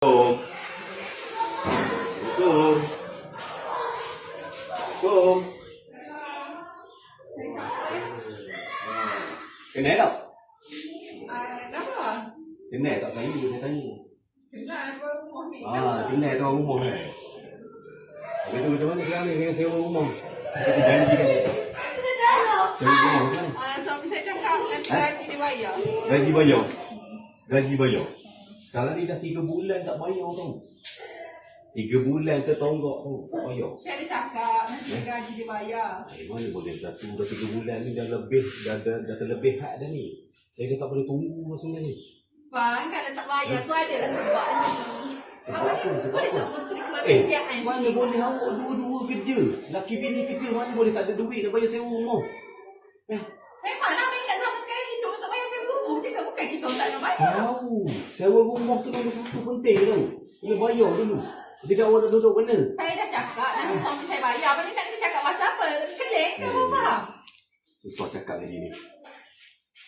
Kum. Kum. Kum. Kenal tak? Kenapa? Kenal tak saya tanya. Kenal tuan rumah ni. Kenal tuan rumah kan. Habis tu macam mana sekarang ni dengan sewa rumah? Kita janji kan? Sewa rumah macam mana? Suami saya cakap nanti gaji dia bayar. Gaji bayar? Gaji bayar? Sekarang ni dah 3 bulan tak bayar tau. 3 bulan tertonggak tau, tak bayar. Saya ada cakap nanti gaji dia bayar. Mana boleh satu dah 3 bulan ni dah lebih, dah terlebih had dah ni. Saya dah tak boleh tunggu maksudnya ni. Bang, kalau tak bayar tu adalah sebab ni. Sebab apa? Sebab boleh apa? tak beri kemanusiaan Mana sikit? boleh awak dua-dua kerja. Laki bini kerja, mana boleh tak ada duit nak bayar sewa rumah. Memanglah mereka sama sekali hidup untuk bayar sewa rumah. Cakap bukan kita tak nak bayar. Tahu, sewa rumah tu nombor satu penting tau. Kena bayar dulu. Tidak awak nak duduk mana? Saya dah cakap nanti suami saya bayar. Apa ni tak kena cakap pasal apa? Keleng ke apa faham? Susah cakap lagi ni.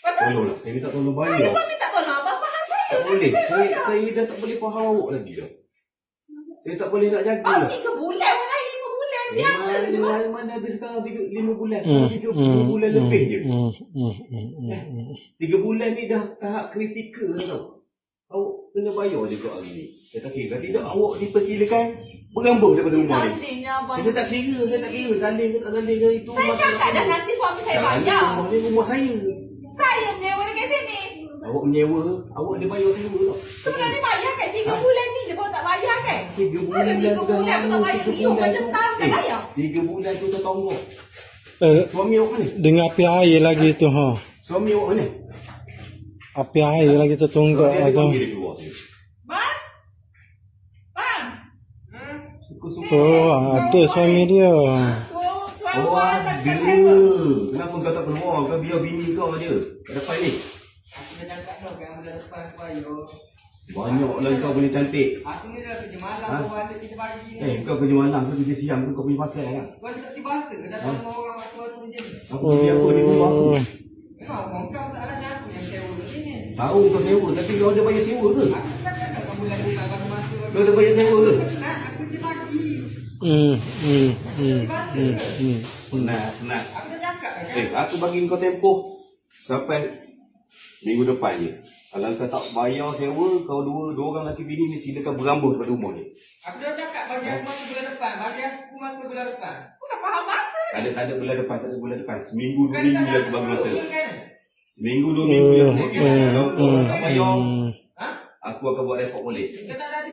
Betul? Tolonglah, saya minta tolong Saya bayar. pun minta tolong abang faham saya. Tak boleh, Saya saya dah tak boleh faham awak lagi dah. Saya tak boleh nak jaga Oh, lah. 3 bulan pun lain 5 bulan. Biasa je bang. Mana ada sekarang 5 bulan. 3 bulan lebih je. 3 bulan ni dah tahap kritikal tau. Awak kena bayar juga hari ni. Saya tak kira. Tidak awak dipersilakan berambut daripada rumah ni. Sandingnya abang. Saya tak kira. Saling ke tak saling ke itu. Saya cakap dah nanti suami saya bayar. Rumah ni rumah saya. Saya menyewa dekat sini. Awak menyewa. Awak dia bayar sewa tak? Sebenarnya bayar kan 3 bulan ni je baru tak bayar kan? 3 bulan Ada 3 bulan pun tak bayar. You macam setahun tak bayar. 3 bulan tu tertonggok. Suami awak mana? Dengan api air lagi tu ha. Suami awak mana? Api air lagi tertunggak Dia tu. panggil dia keluar sini. Bang? Bang? Suka-suka. Oh, ada suami dia. Tuan Oh Wan tak ada. kena sewa. Kenapa kau tak keluar? Kau biar bini kau je. Kat depan ni. Aku dah cakap kau kan ada depan bayar. Banyak lah kau boleh cantik. Aku ni dah kerja malam Ha? kau ada kerja pagi ni. Kau kerja malam ke kerja siang ke kau punya pasal kan? Kau ada kerja bahasa ke datang rumah orang waktu-waktu je. Aku beli apa di rumah aku? Kau tak ada aku yang sewa di sini. Tahu kau sewa tapi kau ada bayar sewa ke? Aku tak cakap kau bulan buka kau masuk. Kau ada bayar sewa ke? Nak aku kerja pagi. Senang. Aku dah cakap kan. Aku bagi kau tempoh sampai minggu depan je. Kalau kau tak bayar sewa, kau dua orang lelaki bini ni silakan berambut daripada rumah ni. Aku dah cakap bagi aku masuk bulan depan. Bagi aku masuk bulan depan. Aku tak faham masa. Tak ada bulan depan, tak ada bulan depan. Seminggu 2 minggu lagi bagi masa. Kan? Seminggu 2 minggu lagi bagi masa. Kalau kau tak bayar, Ha? aku akan buat report boleh. Kita tak ada